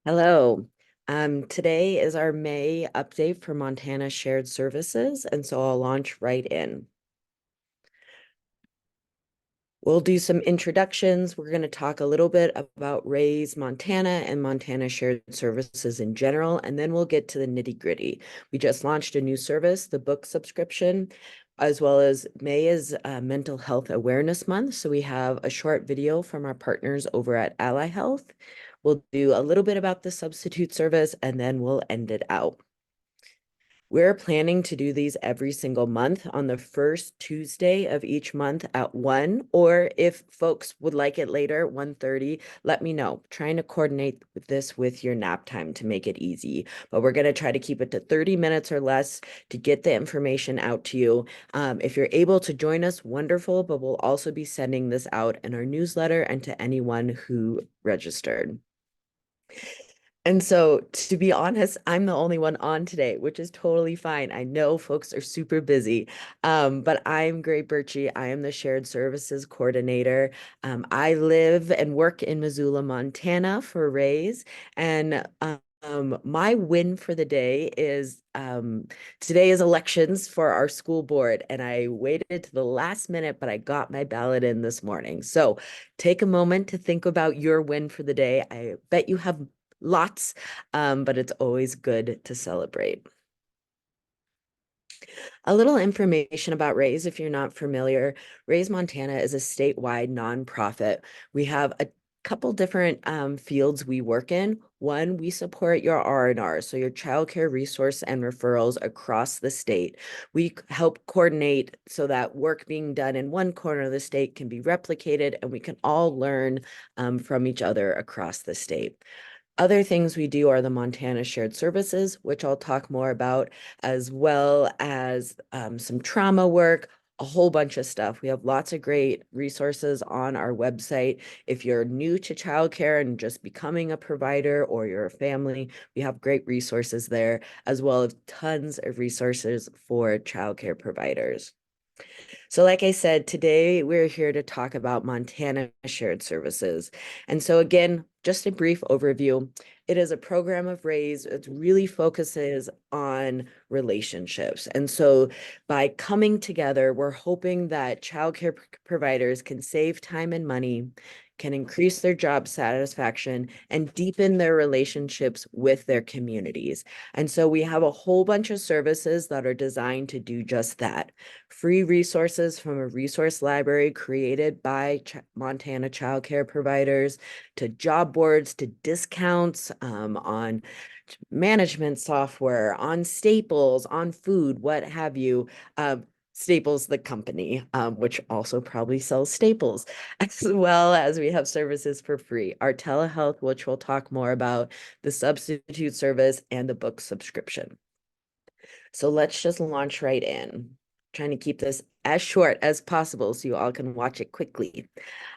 Hello. Today is our May update for Montana Shared Services, and so I'll launch right in. We'll do some introductions. We're going to talk a little bit about Raise Montana and Montana Shared Services in general, and then we'll get to the nitty-gritty. We just launched a new service, the book subscription, as well as May is Mental Health Awareness Month. So we have a short video from our partners over at Ally Health. We'll do a little bit about the substitute service, and then we'll end it out. We're planning to do these every single month on the first Tuesday of each month at 1, or if folks would like it later, 1:30, let me know. Trying to coordinate this with your nap time to make it easy, but we're going to try to keep it to 30 minutes or less to get the information out to you. If you're able to join us, wonderful, but we'll also be sending this out in our newsletter and to anyone who registered. And so, to be honest, I'm the only one on today, which is totally fine. I know folks are super busy, but I'm Gray Birchie. I am the Shared Services Coordinator. I live and work in Missoula, Montana for Raise, and my win for the day is today is elections for our school board, and I waited to the last minute, but I got my ballot in this morning. So take a moment to think about your win for the day. I bet you have lots, but it's always good to celebrate. A little information about Raise, if you're not familiar. Raise Montana is a statewide nonprofit. We have a couple different fields we work in. One, we support your R&R, so your childcare resource and referrals across the state. We help coordinate so that work being done in one corner of the state can be replicated and we can all learn from each other across the state. Other things we do are the Montana Shared Services, which I'll talk more about, as well as some trauma work, a whole bunch of stuff. We have lots of great resources on our website. If you're new to childcare and just becoming a provider, or you're a family, we have great resources there, as well as tons of resources for childcare providers. So like I said, today we're here to talk about Montana Shared Services. And so again, just a brief overview. It is a program of Raise. It really focuses on relationships. And so by coming together, we're hoping that childcare providers can save time and money, can increase their job satisfaction, and deepen their relationships with their communities. And so we have a whole bunch of services that are designed to do just that. Free resources from a resource library created by Montana childcare providers, to job boards, to discounts on management software, on staples, on food, what have you. Staples, the company, which also probably sells staples, as well as we have services for free. Our telehealth, which we'll talk more about, the substitute service, and the book subscription. So let's just launch right in. Trying to keep this as short as possible so you all can watch it quickly.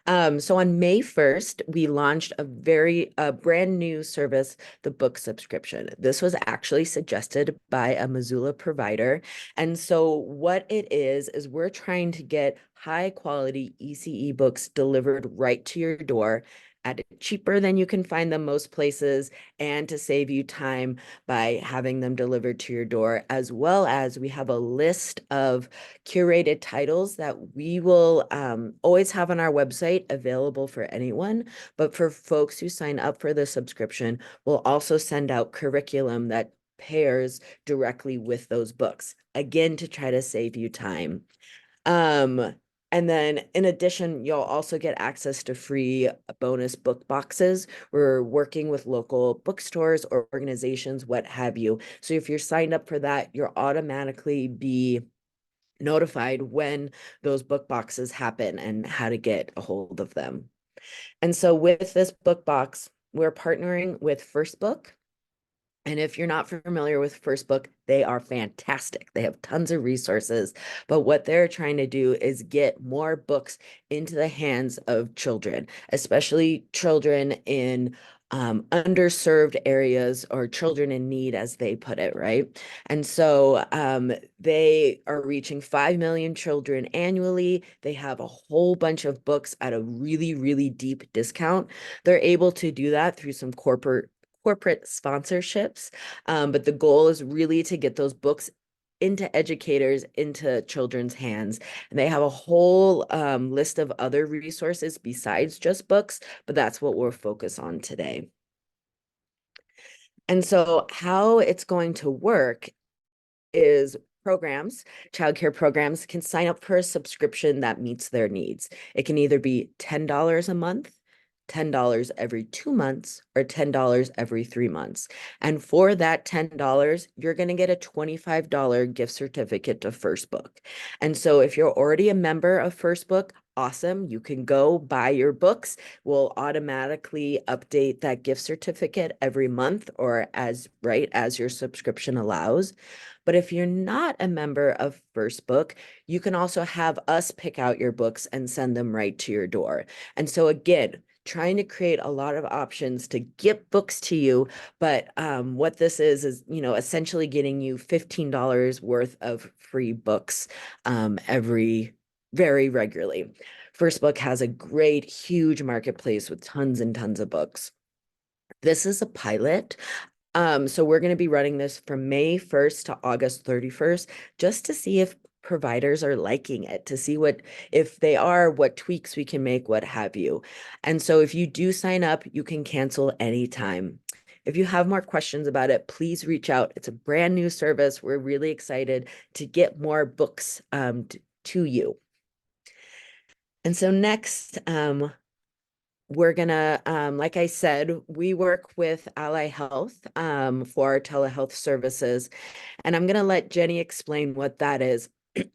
So on May 1st, we launched a brand new service, the book subscription. This was actually suggested by a Missoula provider. And so what it is we're trying to get high quality ECE books delivered right to your door at cheaper than you can find them most places, and to save you time by having them delivered to your door, as well as we have a list of curated titles that we will always have on our website available for anyone. But for folks who sign up for the subscription, we'll also send out curriculum that pairs directly with those books, again, to try to save you time. And then in addition, you'll also get access to free bonus book boxes. We're working with local bookstores or organizations, what have you. So if you're signed up for that, you'll automatically be notified when those book boxes happen and how to get a hold of them. And so with this book box, we're partnering with First Book. And if you're not familiar with First Book, they are fantastic. They have tons of resources, but what they're trying to do is get more books into the hands of children, especially children in underserved areas, or children in need, as they put it, right? And so they are reaching 5 million children annually. They have a whole bunch of books at a really, really deep discount. They're able to do that through some corporate sponsorships, but the goal is really to get those books into educators, into children's hands. And they have a whole list of other resources besides just books, but that's what we'll focus on today. And so how it's going to work is childcare programs can sign up for a subscription that meets their needs. It can either be $10 a month, $10 every 2 months, or $10 every 3 months. And for that $10, you're going to get a $25 gift certificate to First Book. And so if you're already a member of First Book, awesome. You can go buy your books. We'll automatically update that gift certificate every month or as your subscription allows. But if you're not a member of First Book, you can also have us pick out your books and send them right to your door. And so again, trying to create a lot of options to get books to you. But what this is, essentially getting you $15 worth of free books very regularly. First Book has a great, huge marketplace with tons and tons of books. This is a pilot. So we're going to be running this from May 1st to August 31st, just to see if providers are liking it, to see if they are, what tweaks we can make, what have you. And so if you do sign up, you can cancel anytime. If you have more questions about it, please reach out. It's a brand new service. We're really excited to get more books to you. And so next, we're gonna, like I said, we work with Ally Health for our telehealth services, and I'm gonna let Jenny explain what that is.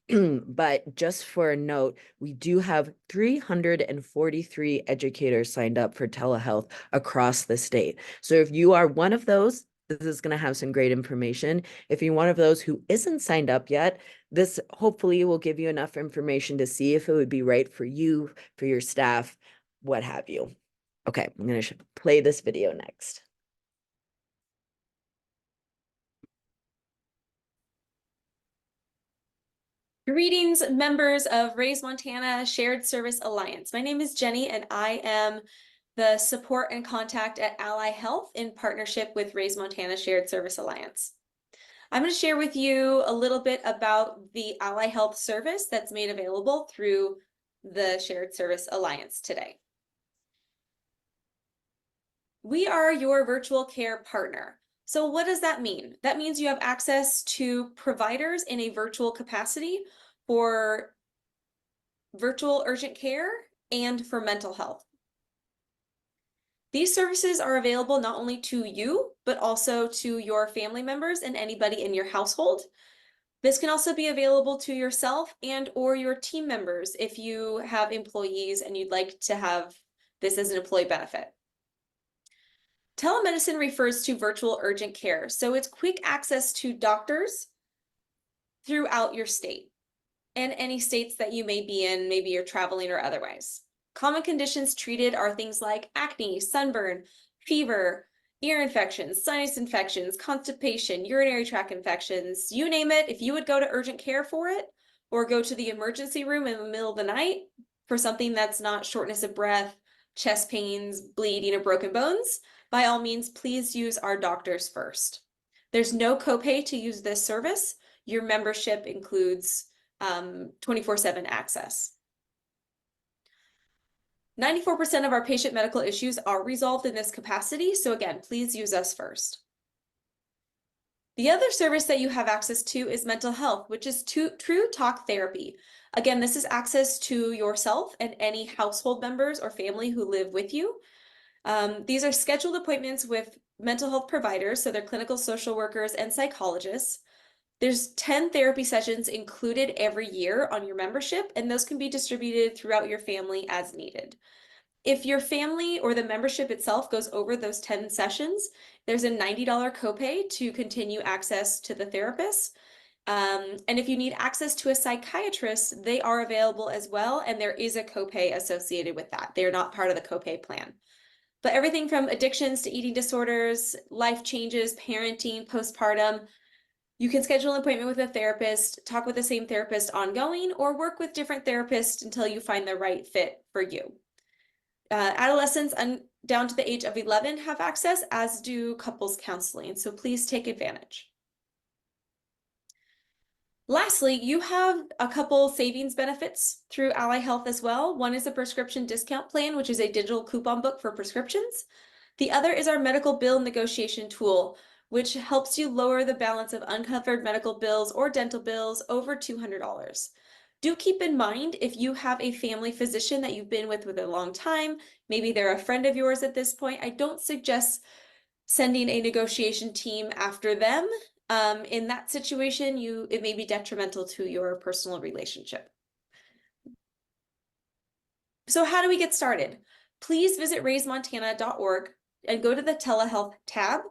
But just for a note, we do have 343 educators signed up for telehealth across the state. So if you are one of those, this is going to have some great information. If you're one of those who isn't signed up yet, this hopefully will give you enough information to see if it would be right for you, for your staff, what have you. Okay, I'm going to play this video next. Greetings, members of Raise Montana Shared Service Alliance. My name is Jenny, and I am the support and contact at Ally Health in partnership with Raise Montana Shared Service Alliance. I'm going to share with you a little bit about the Ally Health service that's made available through the Shared Service Alliance today. We are your virtual care partner. So what does that mean? That means you have access to providers in a virtual capacity for virtual urgent care and for mental health. These services are available not only to you, but also to your family members and anybody in your household. This can also be available to yourself and or your team members if you have employees and you'd like to have this as an employee benefit. Telemedicine refers to virtual urgent care, so it's quick access to doctors throughout your state and any states that you may be in, maybe you're traveling or otherwise. Common conditions treated are things like acne, sunburn, fever, ear infections, sinus infections, constipation, urinary tract infections, you name it. If you would go to urgent care for it or go to the emergency room in the middle of the night for something that's not shortness of breath, chest pains, bleeding, or broken bones, by all means, please use our doctors first. There's no copay to use this service. Your membership includes 24/7 access. 94% of our patient medical issues are resolved in this capacity. So again, please use us first. The other service that you have access to is mental health, which is True Talk Therapy. Again, this is access to yourself and any household members or family who live with you. These are scheduled appointments with mental health providers, so they're clinical social workers and psychologists. There's 10 therapy sessions included every year on your membership, and those can be distributed throughout your family as needed. If your family or the membership itself goes over those 10 sessions, there's a $90 copay to continue access to the therapist. And if you need access to a psychiatrist, they are available as well, and there is a copay associated with that. They're not part of the copay plan. But everything from addictions to eating disorders, life changes, parenting, postpartum, you can schedule an appointment with a therapist, talk with the same therapist ongoing, or work with different therapists until you find the right fit for you. Adolescents down to the age of 11 have access, as do couples counseling. So please take advantage. Lastly, you have a couple savings benefits through Ally Health as well. One is a prescription discount plan, which is a digital coupon book for prescriptions. The other is our medical bill negotiation tool, which helps you lower the balance of uncovered medical bills or dental bills over $200. Do keep in mind, if you have a family physician that you've been with a long time, maybe they're a friend of yours at this point, I don't suggest sending a negotiation team after them. In that situation, it may be detrimental to your personal relationship. So how do we get started? Please visit raisemontana.org and go to the telehealth tab.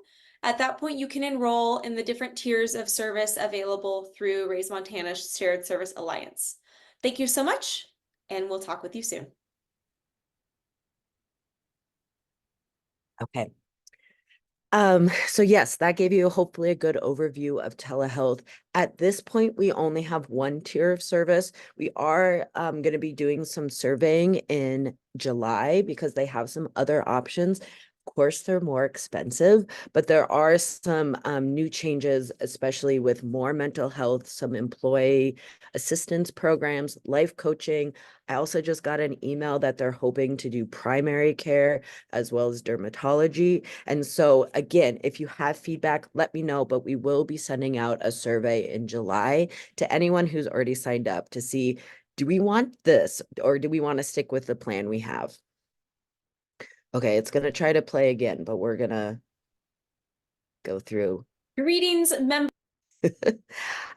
At that point, you can enroll in the different tiers of service available through Raise Montana's Shared Service Alliance. Thank you so much, and we'll talk with you soon. Okay. So yes, that gave you hopefully a good overview of telehealth. At this point, we only have one tier of service. We are going to be doing some surveying in July because they have some other options. Of course, they're more expensive, but there are some new changes, especially with more mental health, some employee assistance programs, life coaching. I also just got an email that they're hoping to do primary care as well as dermatology. And so again, if you have feedback, let me know, but we will be sending out a survey in July to anyone who's already signed up to see, do we want this or do we want to stick with the plan we have? Okay, it's going to try to play again, but we're going to go through. Greetings, members.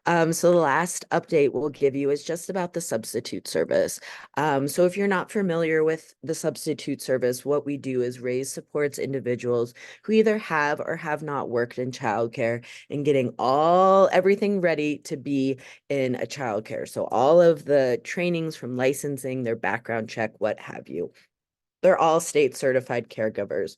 So the last update we'll give you is just about the substitute service. So if you're not familiar with the substitute service, what we do is Raise supports individuals who either have or have not worked in childcare and getting everything ready to be in a childcare. So all of the trainings from licensing, their background check, what have you. They're all state certified caregivers.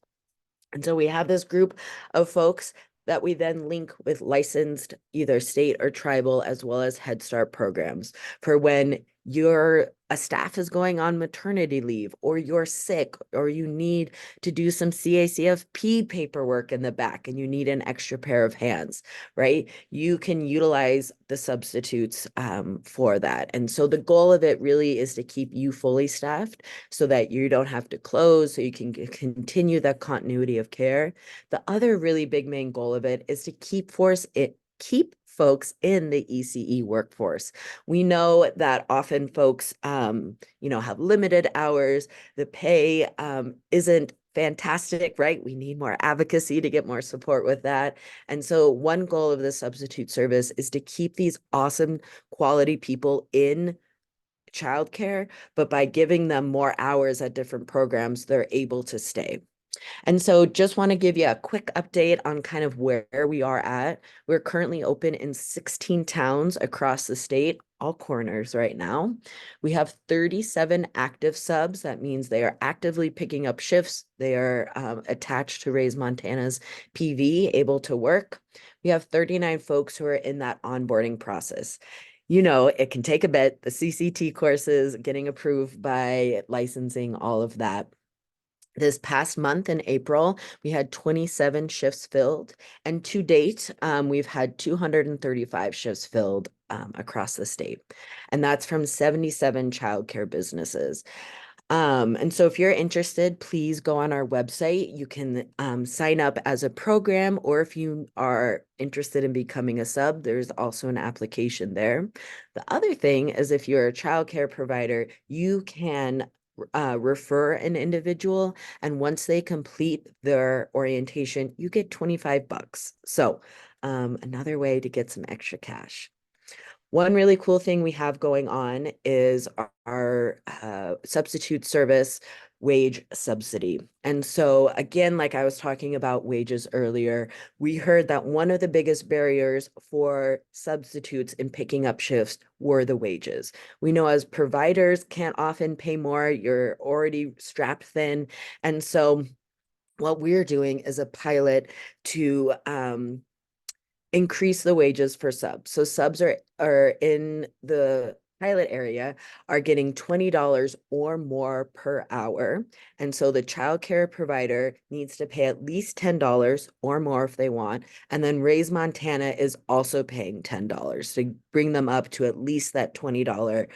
And so we have this group of folks that we then link with licensed either state or tribal as well as Head Start programs for when a staff is going on maternity leave or you're sick or you need to do some CACFP paperwork in the back and you need an extra pair of hands, right? You can utilize the substitutes for that. And so the goal of it really is to keep you fully staffed so that you don't have to close, so you can continue that continuity of care. The other really big main goal of it is to keep folks in the ECE workforce. We know that often folks, have limited hours. The pay isn't fantastic, right? We need more advocacy to get more support with that. And so one goal of the substitute service is to keep these awesome quality people in childcare, but by giving them more hours at different programs, they're able to stay. And so just want to give you a quick update on kind of where we are at. We're currently open in 16 towns across the state, all corners right now. We have 37 active subs. That means they are actively picking up shifts. They are attached to Raise Montana's PV, able to work. We have 39 folks who are in that onboarding process. It can take a bit, the CCT courses, getting approved by licensing, all of that. This past month in April, we had 27 shifts filled, and to date, we've had 235 shifts filled across the state, and that's from 77 childcare businesses. And so if you're interested, please go on our website. You can sign up as a program, or if you are interested in becoming a sub, there's also an application there. The other thing is if you're a childcare provider, you can refer an individual, and once they complete their orientation, you get $25. So another way to get some extra cash. One really cool thing we have going on is our substitute service wage subsidy. And so again, like I was talking about wages earlier, we heard that one of the biggest barriers for substitutes in picking up shifts were the wages. We know as providers can't often pay more, you're already strapped thin. And so what we're doing is a pilot to increase the wages for subs. So subs are in the pilot area are getting $20 or more per hour. And so the childcare provider needs to pay at least $10 or more if they want. And then Raise Montana is also paying $10 to bring them up to at least that $20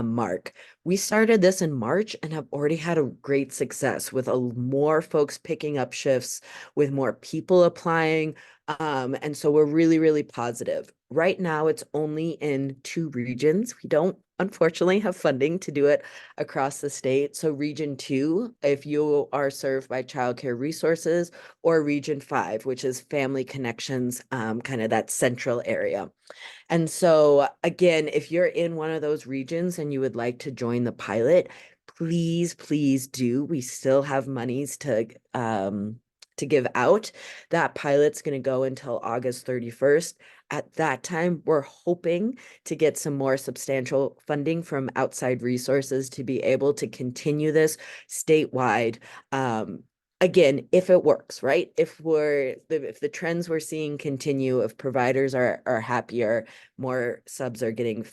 mark. We started this in March and have already had a great success with more folks picking up shifts, with more people applying. And so we're really, really positive. Right now, it's only in 2 regions. We don't unfortunately have funding to do it across the state. So Region 2, if you are served by Child Care Resources, or Region 5, which is Family Connections, kind of that central area. And so again, if you're in one of those regions and you would like to join the pilot, please, please do. We still have monies to give out. That pilot's going to go until August 31st. At that time, we're hoping to get some more substantial funding from outside resources to be able to continue this statewide. Again, if it works, right? If the trends we're seeing continue, if providers are happier, more subs are getting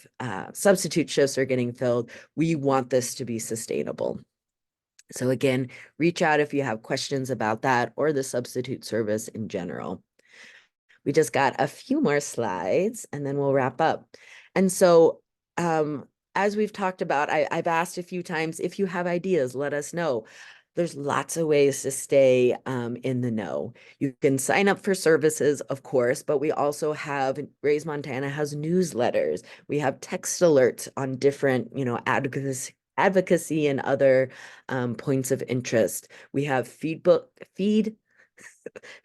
substitute shifts are getting filled, we want this to be sustainable. So again, reach out if you have questions about that or the substitute service in general. We just got a few more slides and then we'll wrap up. And so as we've talked about, I've asked a few times, if you have ideas, let us know. There's lots of ways to stay in the know. You can sign up for services, of course, but we also have, Raise Montana has newsletters. We have text alerts on different, advocacy and other points of interest. We have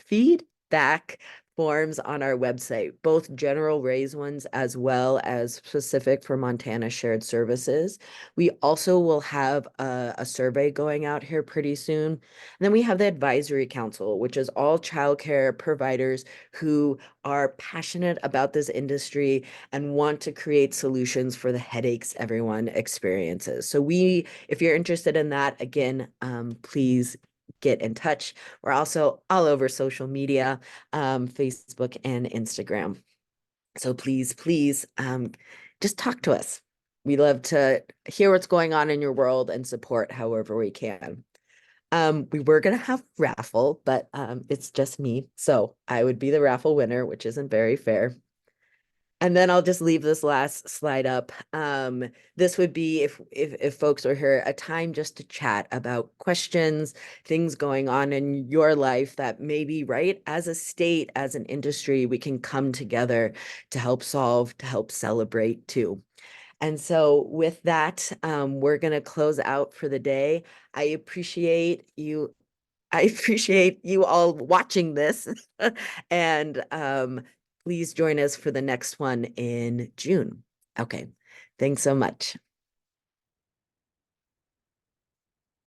feedback forms on our website, both general Raise ones as well as specific for Montana Shared Services. We also will have a survey going out here pretty soon. And then we have the Advisory Council, which is all childcare providers who are passionate about this industry and want to create solutions for the headaches everyone experiences. So if you're interested in that, again, please get in touch. We're also all over social media, Facebook and Instagram. So please, please, just talk to us. We love to hear what's going on in your world and support however we can. We were going to have a raffle, but it's just me. So I would be the raffle winner, which isn't very fair. And then I'll just leave this last slide up. This would be, if folks are here, a time just to chat about questions, things going on in your life that maybe, right, as a state, as an industry, we can come together to help solve, to help celebrate too. And so with that, we're going to close out for the day. I appreciate you all watching this and please join us for the next one in June. Okay, thanks so much.